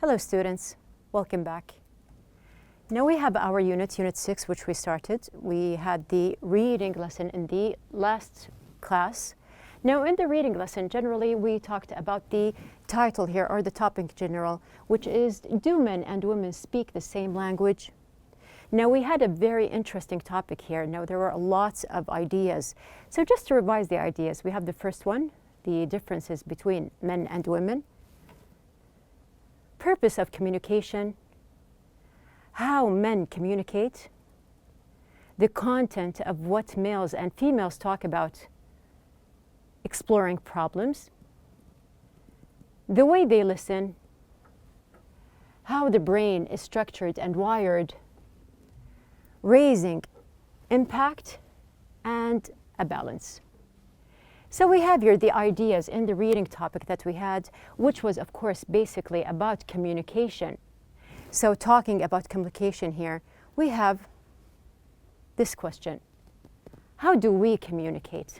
Hello students, welcome back. Now we have our Unit 6, which we started. We had the reading lesson in the last class. Now in the reading lesson, generally we talked about the title here, or the topic in general, which is, do men and women speak the same language? Now we had a very interesting topic here. Now there were lots of ideas. So just to revise the ideas, we have the first one, the differences between men and women. Purpose of communication, how men communicate, the content of what males and females talk about, exploring problems, the way they listen, how the brain is structured and wired, raising impact, and a balance. So we have here the ideas in the reading topic that we had, which was of course basically about communication. So talking about communication here, we have this question. How do we communicate?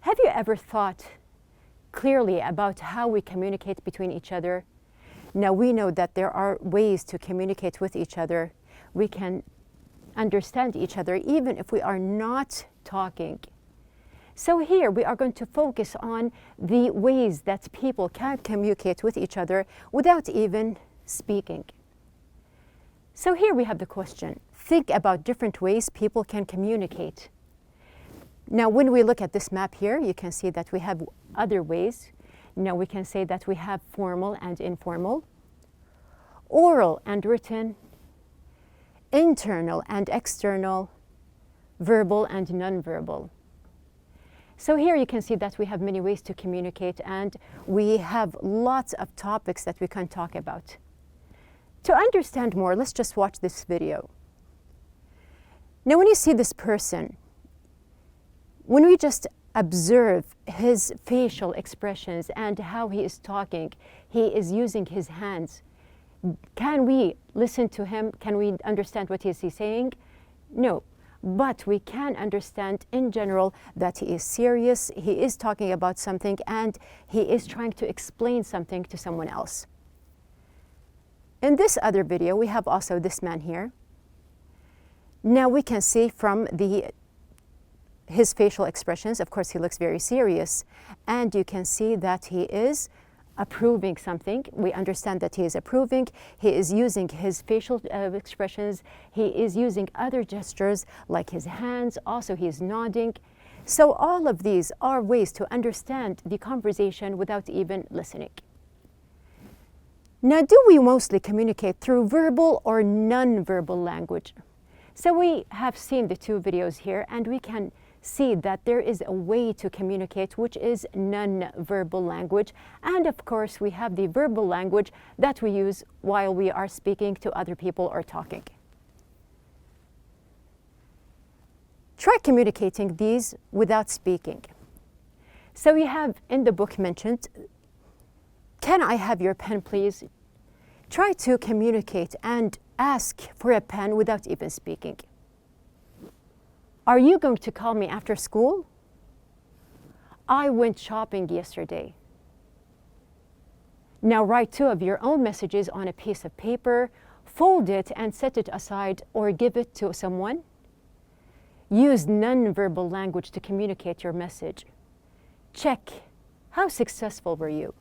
Have you ever thought clearly about how we communicate between each other? Now we know that there are ways to communicate with each other. We can understand each other even if we are not talking. So here we are going to focus on the ways that people can communicate with each other without even speaking. So here we have the question. Think about different ways people can communicate. Now when we look at this map here, you can see that we have other ways. Now we can say that we have formal and informal, oral and written, internal and external, verbal and nonverbal. So here you can see that we have many ways to communicate, and we have lots of topics that we can talk about. To understand more, let's just watch this video. Now when you see this person, when we just observe his facial expressions and how he is talking, he is using his hands, can we listen to him? Can we understand what is he saying? No. But we can understand in general that he is serious, he is talking about something, and he is trying to explain something to someone else. In this other video, we have also this man here. Now we can see from his facial expressions, of course he looks very serious, and you can see that he is approving something. We understand that he is approving. He is using his facial expressions. He is using other gestures like his hands. Also, he is nodding. So all of these are ways to understand the conversation without even listening. Now, do we mostly communicate through verbal or non-verbal language? So we have seen the two videos here, and we can see that there is a way to communicate which is non-verbal language, and of course we have the verbal language that we use while we are speaking to other people or talking. Try communicating these without speaking. So we have in the book mentioned, can I have your pen please? Try to communicate and ask for a pen without even speaking. Are you going to call me after school? I went shopping yesterday. Now write two of your own messages on a piece of paper, fold it and set it aside or give it to someone. Use non-verbal language to communicate your message. Check, how successful were you?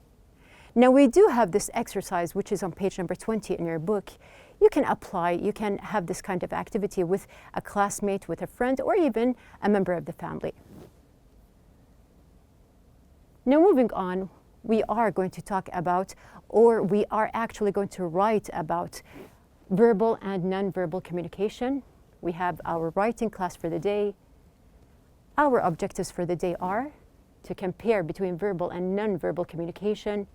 Now we do have this exercise which is on page number 20 in your book. You can apply, you can have this kind of activity with a classmate, with a friend, or even a member of the family. Now moving on, we are going to talk about, or we are actually going to write about verbal and non-verbal communication. We have our writing class for the day. Our objectives for the day are to compare between verbal and non-verbal communication,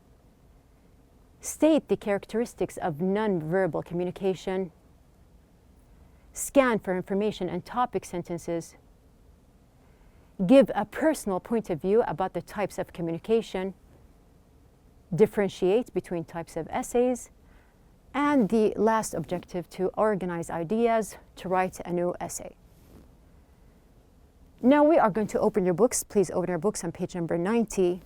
state the characteristics of non-verbal communication, scan for information and topic sentences, give a personal point of view about the types of communication, differentiate between types of essays, and the last objective, to organize ideas to write a new essay. Now we are going to open your books. Please open your books on page number 90.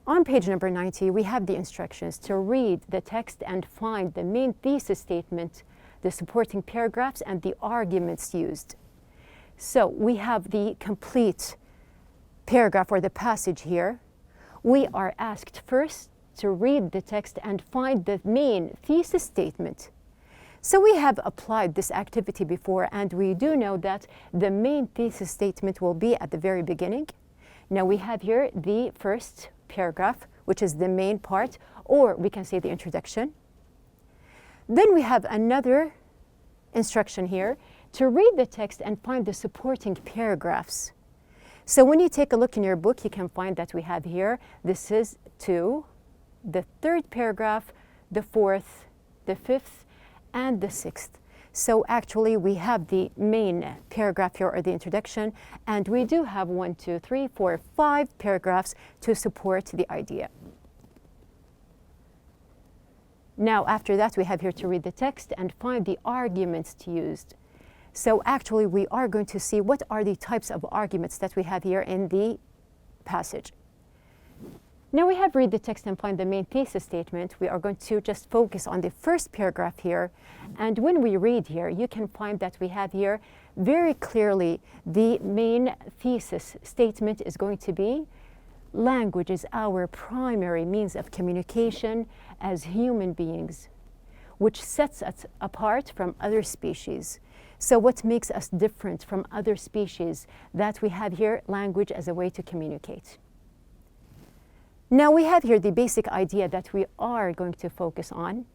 On page number 90, we have the instructions to read the text and find the main thesis statement, the supporting paragraphs, and the arguments used. So we have the complete paragraph or the passage here. We are asked first to read the text and find the main thesis statement. So we have applied this activity before, and we do know that the main thesis statement will be at the very beginning. Now we have here the first paragraph, which is the main part, or we can say the introduction. Then we have another instruction here to read the text and find the supporting paragraphs. So when you take a look in your book, you can find that we have here, this is 2, the third paragraph, the fourth, the fifth, and the sixth. So actually we have the main paragraph here, or the introduction, and we do have 1, 2, 3, 4, 5 paragraphs to support the idea. Now after that, we have here to read the text and find the arguments used. So actually we are going to see what are the types of arguments that we have here in the passage. Now we have read the text and find the main thesis statement. We are going to just focus on the first paragraph here. And when we read here, you can find that we have here very clearly the main thesis statement is going to be language is our primary means of communication as human beings, which sets us apart from other species. So what makes us different from other species? That we have here language as a way to communicate. Now we have here the basic idea that we are going to focus on.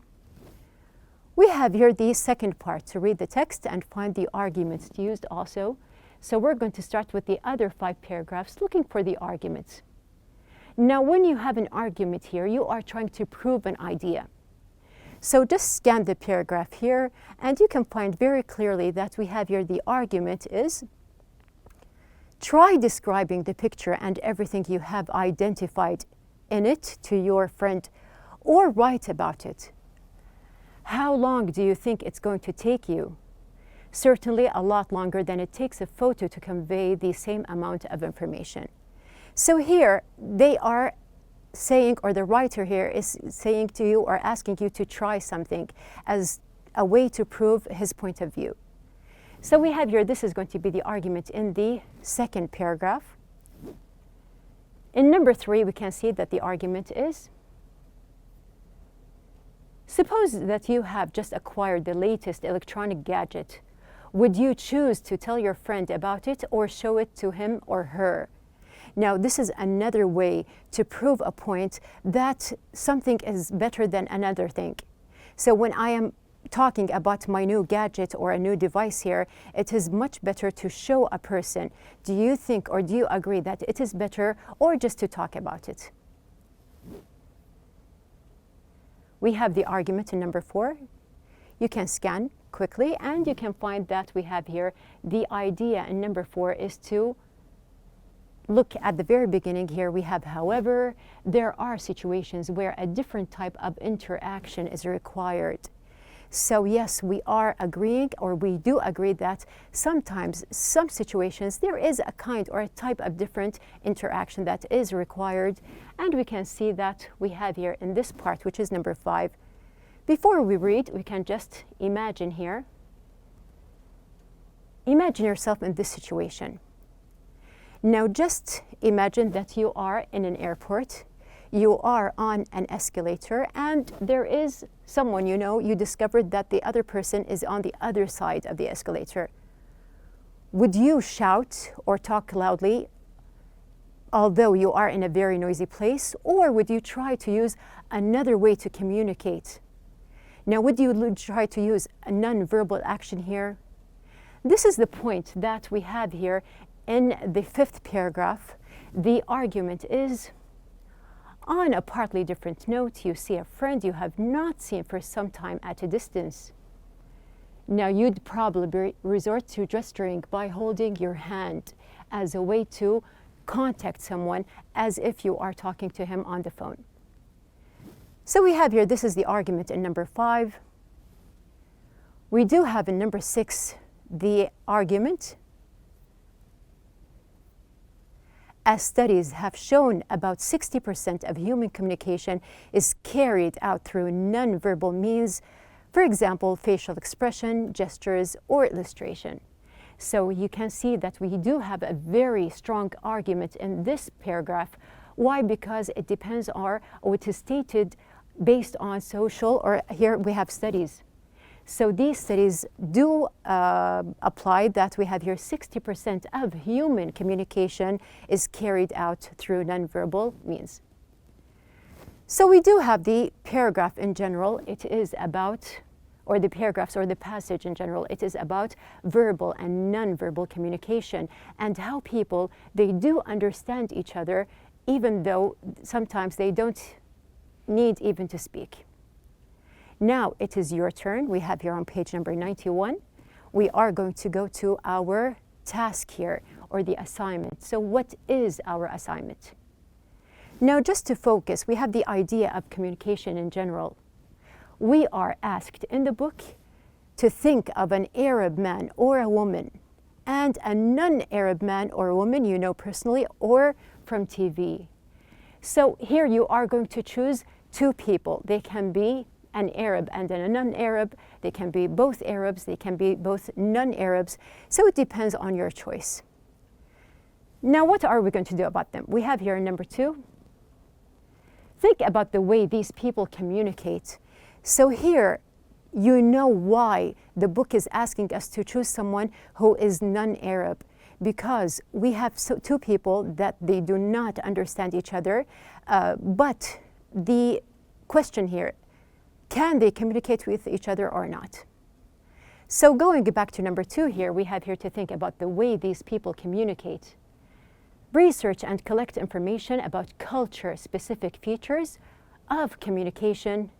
We have here the second part to read the text and find the arguments used also. So we're going to start with the other 5 paragraphs looking for the arguments. Now when you have an argument here, you are trying to prove an idea. So just scan the paragraph here and you can find very clearly that we have here the argument is, try describing the picture and everything you have identified in it to your friend, or write about it. How long do you think it's going to take you? Certainly a lot longer than it takes a photo to convey the same amount of information. So here they are saying, or the writer here is saying to you or asking you to try something as a way to prove his point of view. So we have here, this is going to be the argument in the second paragraph. In number 3, we can see that the argument is, suppose that you have just acquired the latest electronic gadget. Would you choose to tell your friend about it or show it to him or her? Now, this is another way to prove a point that something is better than another thing. So when I am talking about my new gadget or a new device here, it is much better to show a person. Do you think or do you agree that it is better, or just to talk about it? We have the argument in number 4. You can scan quickly and you can find that we have here the idea in number 4 is to look at the very beginning here. We have, however, there are situations where a different type of interaction is required. So yes, we are agreeing, or we do agree that sometimes, some situations, there is a kind or a type of different interaction that is required. And we can see that we have here in this part, which is number 5. Before we read, we can just imagine here. Imagine yourself in this situation. Now just imagine that you are in an airport. You are on an escalator and there is someone you discovered that the other person is on the other side of the escalator. Would you shout or talk loudly although you are in a very noisy place, or would you try to use another way to communicate? Now, would you try to use a non-verbal action here? This is the point that we have here in the 5th paragraph. The argument is, on a partly different note, you see a friend you have not seen for some time at a distance. Now, you'd probably resort to gesturing by holding your hand as a way to contact someone as if you are talking to him on the phone. So we have here, this is the argument in number 5. We do have in number 6 the argument. as studies have shown, about 60% of human communication is carried out through nonverbal means, for example, facial expression, gestures, or illustration. So you can see that we do have a very strong argument in this paragraph. Why? Because it depends on, or it is stated based on social, or here we have studies. So these studies do apply that we have here 60% of human communication is carried out through nonverbal means. So we do have the paragraph in general. It is about, or the paragraphs or the passage in general, it is about verbal and nonverbal communication and how people, they do understand each other even though sometimes they don't need even to speak. Now it is your turn. We have here on page number 91. We are going to go to our task here, or the assignment. So what is our assignment? Now just to focus, we have the idea of communication in general. We are asked in the book to think of an Arab man or a woman and a non-Arab man or woman you know personally or from TV. So here you are going to choose two people. They can be an Arab and a non-Arab. They can be both Arabs. They can be both non-Arabs. So it depends on your choice. Now what are we going to do about them? We have here number 2. Think about the way these people communicate. So here you know why the book is asking us to choose someone who is non-Arab, because we have two people that they do not understand each other, but the question here, can they communicate with each other or not? So going back to number 2 here, we have here to think about the way these people communicate. Research and collect information about culture-specific features of communication.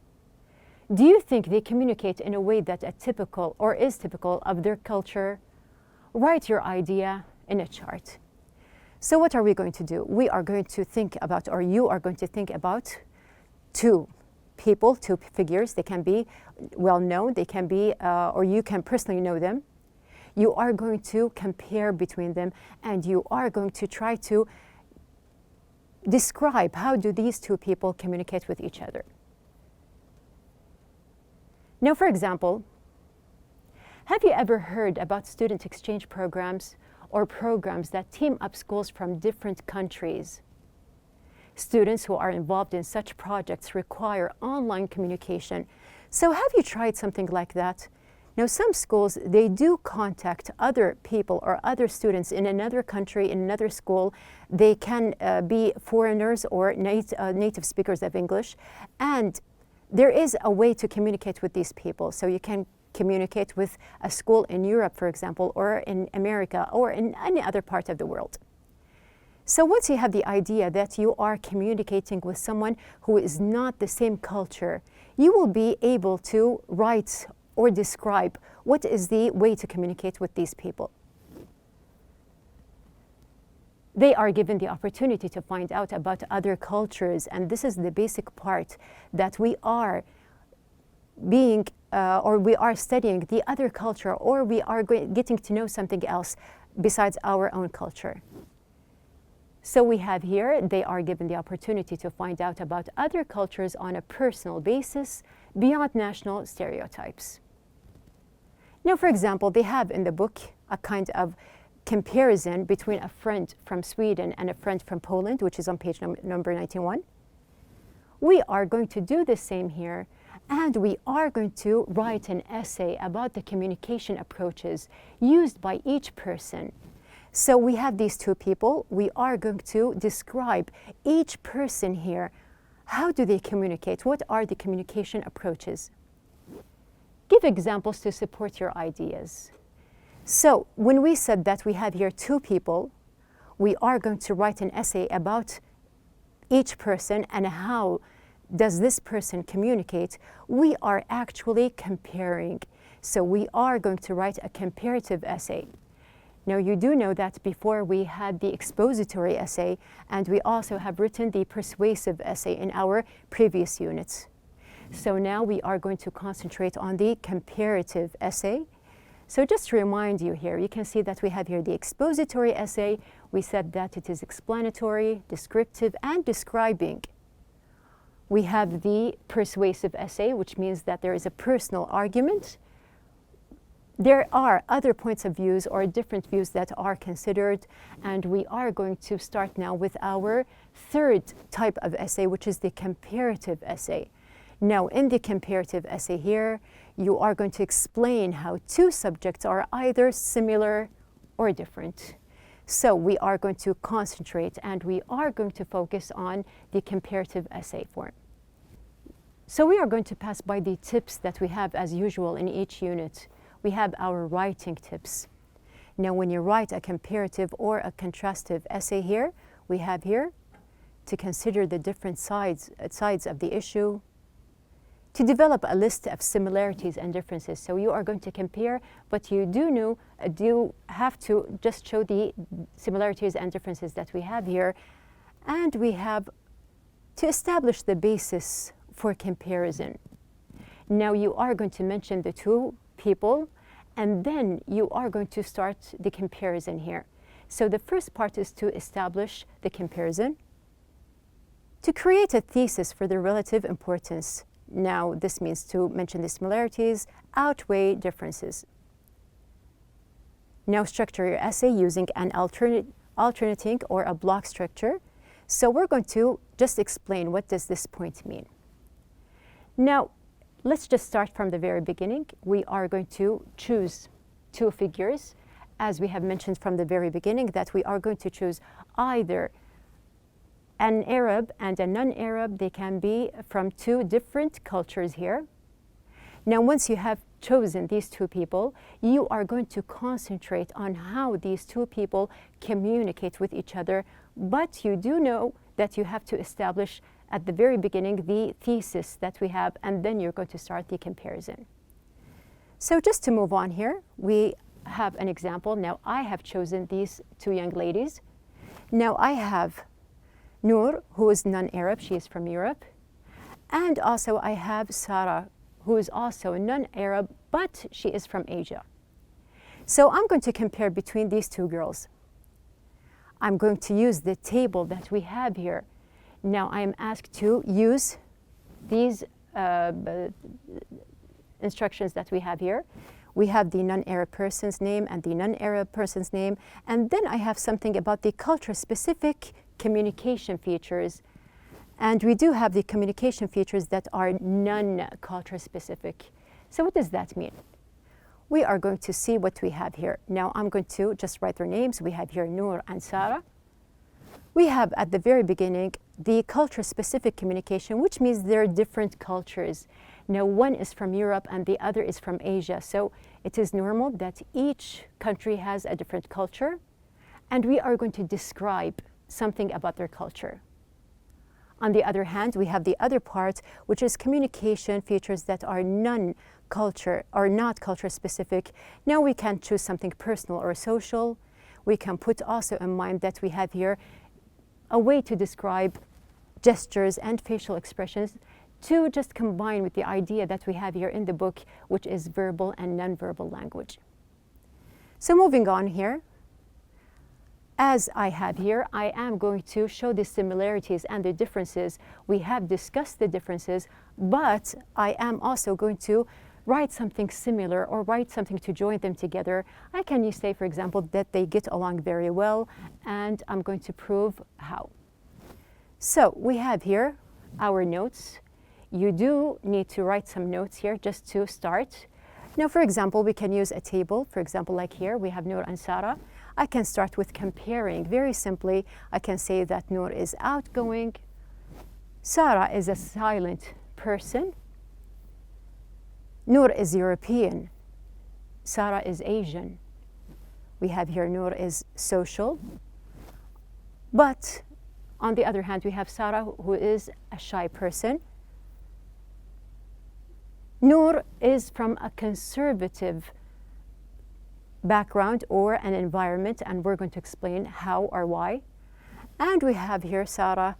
Do you think they communicate in a way that is typical of their culture? Write your idea in a chart. So what are we going to do? We are going to think about, or you are going to think about, two people, two figures. They can be well known, they can be, or you can personally know them. You are going to compare between them, and you are going to try to describe how do these two people communicate with each other. Now, for example, have you ever heard about student exchange programs or programs that team up schools from different countries? Students who are involved in such projects require online communication. So have you tried something like that? Now, some schools, they do contact other people or other students in another country, in another school. They can be foreigners or native speakers of English. And there is a way to communicate with these people. So you can communicate with a school in Europe, for example, or in America, or in any other part of the world. So once you have the idea that you are communicating with someone who is not the same culture, you will be able to write or describe what is the way to communicate with these people. They are given the opportunity to find out about other cultures, and this is the basic part that we are being or we are studying the other culture, or we are getting to know something else besides our own culture. So we have here, they are given the opportunity to find out about other cultures on a personal basis beyond national stereotypes. Now, for example, they have in the book a kind of comparison between a friend from Sweden and a friend from Poland, which is on page number 91. We are going to do the same here, and we are going to write an essay about the communication approaches used by each person. So we have these two people. We are going to describe each person here. How do they communicate? What are the communication approaches? Give examples to support your ideas. So when we said that we have here two people, we are going to write an essay about each person and how does this person communicate. We are actually comparing. So we are going to write a comparative essay. Now, you do know that before we had the expository essay, and we also have written the persuasive essay in our previous units. So now we are going to concentrate on the comparative essay. So just to remind you here, you can see that we have here the expository essay. We said that it is explanatory, descriptive, and describing. We have the persuasive essay, which means that there is a personal argument. There are other points of views or different views that are considered, and we are going to start now with our third type of essay, which is the comparative essay. Now, in the comparative essay here, you are going to explain how two subjects are either similar or different. So we are going to concentrate and we are going to focus on the comparative essay form. So we are going to pass by the tips that we have as usual in each unit. We have our writing tips. Now, when you write a comparative or a contrastive essay here, we have here to consider the different sides of the issue, to develop a list of similarities and differences. So you are going to compare, but you do have to just show the similarities and differences that we have here. And we have to establish the basis for comparison. Now you are going to mention the two people, and then you are going to start the comparison here. So the first part is to establish the comparison, to create a thesis for the relative importance. Now, this means to mention the similarities outweigh differences. Now, structure your essay using an alternating or a block structure. So we're going to just explain what does this point mean. Now, let's just start from the very beginning. We are going to choose two figures, as we have mentioned from the very beginning, that we are going to choose either an Arab and a non-Arab. They can be from two different cultures here. Now, once you have chosen these two people, you are going to concentrate on how these two people communicate with each other. But you do know that you have to establish at the very beginning the thesis that we have, and then you're going to start the comparison. So just to move on here, we have an example. Now, I have chosen these two young ladies. Now, I have Noor, who is non-Arab, she is from Europe. And also I have Sarah, who is also non-Arab, but she is from Asia. So I'm going to compare between these two girls. I'm going to use the table that we have here. Now I am asked to use these instructions that we have here. We have the non-Arab person's name and the non-Arab person's name, and then I have something about the culture-specific communication features. And we do have the communication features that are non-culture specific. So what does that mean? We are going to see what we have here. Now I'm going to just write their names. We have here Noor and Sarah. We have at the very beginning the culture-specific communication, which means they're different cultures. Now one is from Europe and the other is from Asia. So it is normal that each country has a different culture, and we are going to describe something about their culture. On the other hand, we have the other part, which is communication features that are non-culture or not culture specific. Now we can choose something personal or social. We can put also in mind that we have here a way to describe gestures and facial expressions to just combine with the idea that we have here in the book, which is verbal and non-verbal language. So moving on here, as I have here, I am going to show the similarities and the differences. We have discussed the differences, but I am also going to write something similar or write something to join them together. I can say, for example, that they get along very well, and I'm going to prove how. So we have here our notes. You do need to write some notes here just to start. Now, for example, we can use a table. For example, like here, we have Noor and Sarah. I can start with comparing. Very simply, I can say that Noor is outgoing, Sarah is a silent person, Noor is European, Sarah is Asian. We have here Noor is social, but on the other hand, we have Sarah, who is a shy person. Noor is from a conservative background or an environment, and we're going to explain how or why. And we have here Sarah,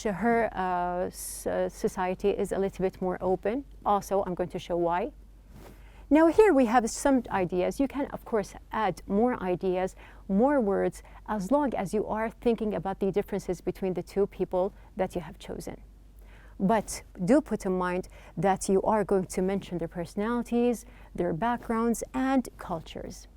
her society is a little bit more open. Also, I'm going to show why. Now here we have some ideas. You can, of course, add more ideas, more words, as long as you are thinking about the differences between the two people that you have chosen. But do put in mind that you are going to mention their personalities, their backgrounds, and cultures.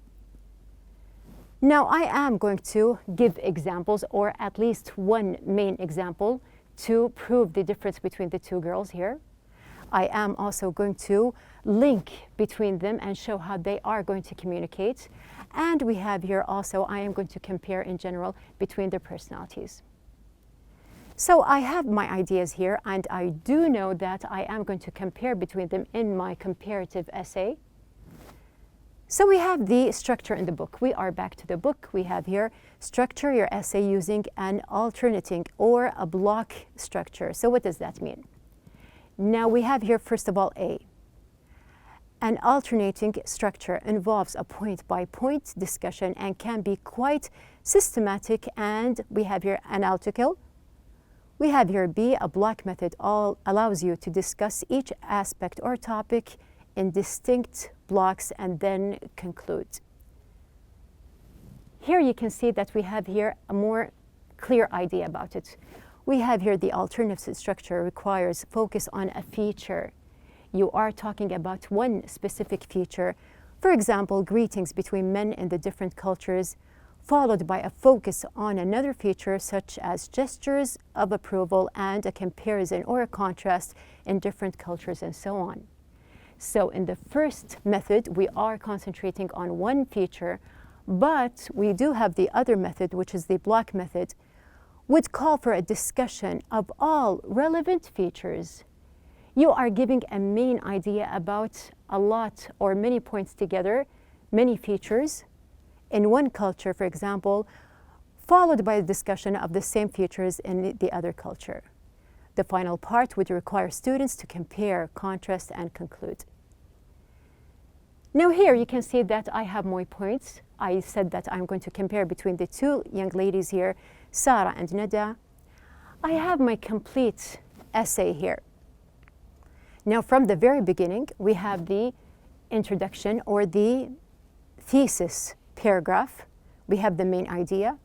Now I am going to give examples, or at least one main example, to prove the difference between the two girls here. I am also going to link between them and show how they are going to communicate. And we have here also, I am going to compare in general between their personalities. So I have my ideas here, and I do know that I am going to compare between them in my comparative essay. So we have the structure in the book. We are back to the book. We have here, structure your essay using an alternating or a block structure. So what does that mean? Now we have here, first of all, A. An alternating structure involves a point-by-point discussion and can be quite systematic, and we have here analytical. We have here B, a block method allows you to discuss each aspect or topic in distinct blocks and then conclude. Here you can see that we have here a more clear idea about it. We have here the alternative structure requires focus on a feature. You are talking about one specific feature. For example, greetings between men in the different cultures, followed by a focus on another feature such as gestures of approval and a comparison or a contrast in different cultures and so on. So in the first method, we are concentrating on one feature, but we do have the other method, which is the block method, would call for a discussion of all relevant features. You are giving a main idea about a lot or many points together, many features in one culture, for example, followed by a discussion of the same features in the other culture. The final part would require students to compare, contrast, and conclude. Now here you can see that I have more points. I said that I'm going to compare between the two young ladies here, Sarah and Nada. I have my complete essay here. Now from the very beginning, we have the introduction or the thesis paragraph. We have the main idea.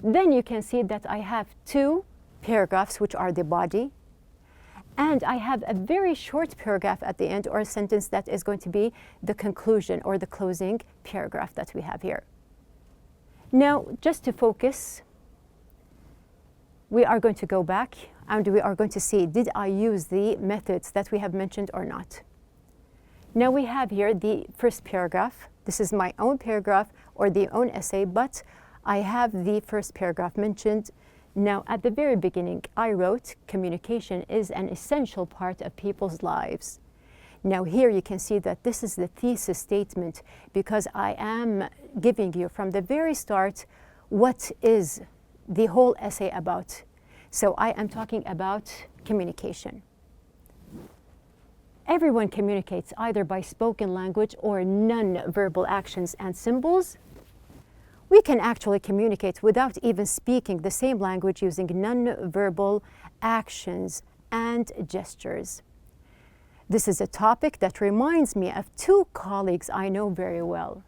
Then you can see that I have two paragraphs, which are the body. And I have a very short paragraph at the end, or a sentence that is going to be the conclusion or the closing paragraph that we have here. Now, just to focus, we are going to go back and we are going to see, did I use the methods that we have mentioned or not? Now we have here the first paragraph. This is my own paragraph or the own essay, but I have the first paragraph mentioned. Now, at the very beginning, I wrote, communication is an essential part of people's lives. Now here you can see that this is the thesis statement, because I am giving you from the very start what is the whole essay about. So I am talking about communication. Everyone communicates either by spoken language or non-verbal actions and symbols. We can actually communicate without even speaking the same language using non-verbal actions and gestures. This is a topic that reminds me of two colleagues I know very well.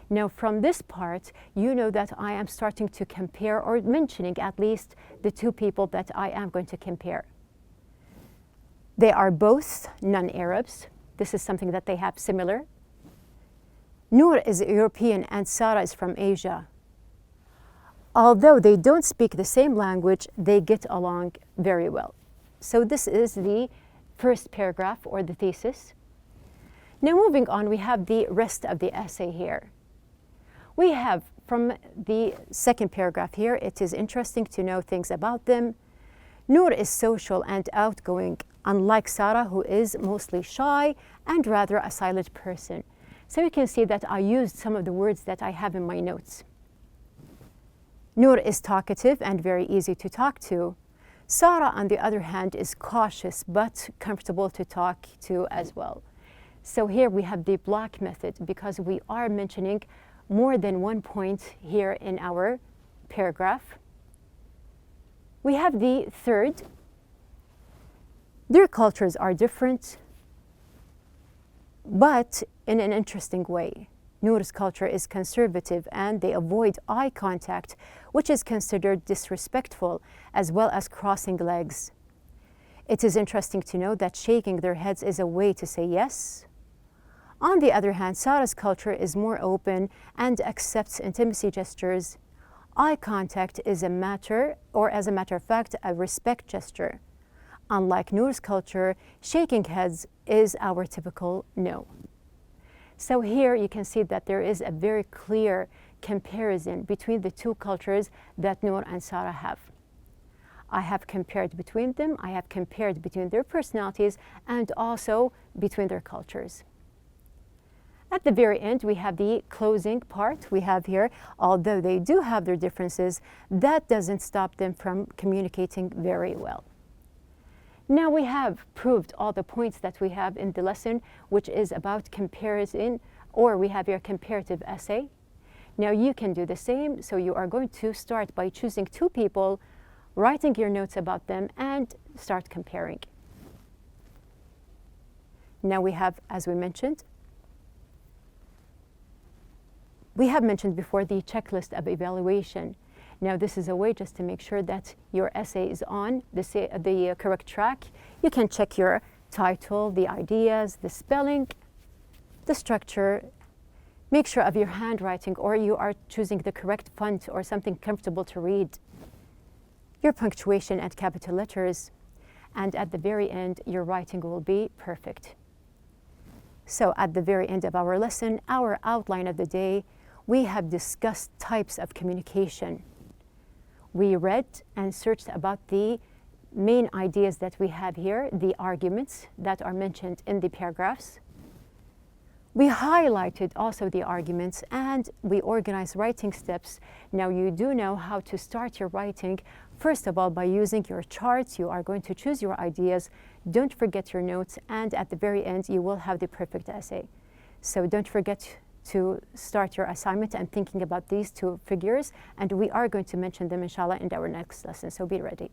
Now from this part, you know that I am starting to compare, or mentioning at least, the two people that I am going to compare. They are both non-Arabs. This is something that they have similar. Noor is European and Sarah is from Asia. Although they don't speak the same language, they get along very well. So this is the first paragraph or the thesis. Now moving on, we have the rest of the essay here. We have from the second paragraph here, it is interesting to know things about them. Noor is social and outgoing, unlike Sarah, who is mostly shy and rather a silent person. So you can see that I used some of the words that I have in my notes. Noor is talkative and very easy to talk to. Sarah, on the other hand, is cautious but comfortable to talk to as well. So here we have the block method, because we are mentioning more than one point here in our paragraph. We have the third. Their cultures are different. but in an interesting way. Noor's culture is conservative and they avoid eye contact, which is considered disrespectful, as well as crossing legs. It is interesting to note that shaking their heads is a way to say yes. On the other hand, Sarah's culture is more open and accepts intimacy gestures. Eye contact is a matter, or as a matter of fact, a respect gesture. Unlike Noor's culture, shaking heads is our typical no. So here you can see that there is a very clear comparison between the two cultures that Noor and Sarah have. I have compared between them, I have compared between their personalities and also between their cultures. At the very end, we have the closing part. We have here, although they do have their differences, that doesn't stop them from communicating very well. Now we have proved all the points that we have in the lesson, which is about comparison, or we have your comparative essay. Now you can do the same, so you are going to start by choosing two people, writing your notes about them, and start comparing. Now we have, as we mentioned before, the checklist of evaluation. Now this is a way just to make sure that your essay is on the correct track. You can check your title, the ideas, the spelling, the structure. Make sure of your handwriting, or you are choosing the correct font or something comfortable to read. Your punctuation and capital letters. And at the very end, your writing will be perfect. So at the very end of our lesson, our outline of the day, we have discussed types of communication. We read and searched about the main ideas that we have here, the arguments that are mentioned in the paragraphs. We highlighted also the arguments and we organized writing steps. Now you do know how to start your writing. First of all, by using your charts, you are going to choose your ideas. Don't forget your notes, and at the very end, you will have the perfect essay. So don't forget to start your assignment and thinking about these two figures, and we are going to mention them inshallah in our next lesson, so be ready.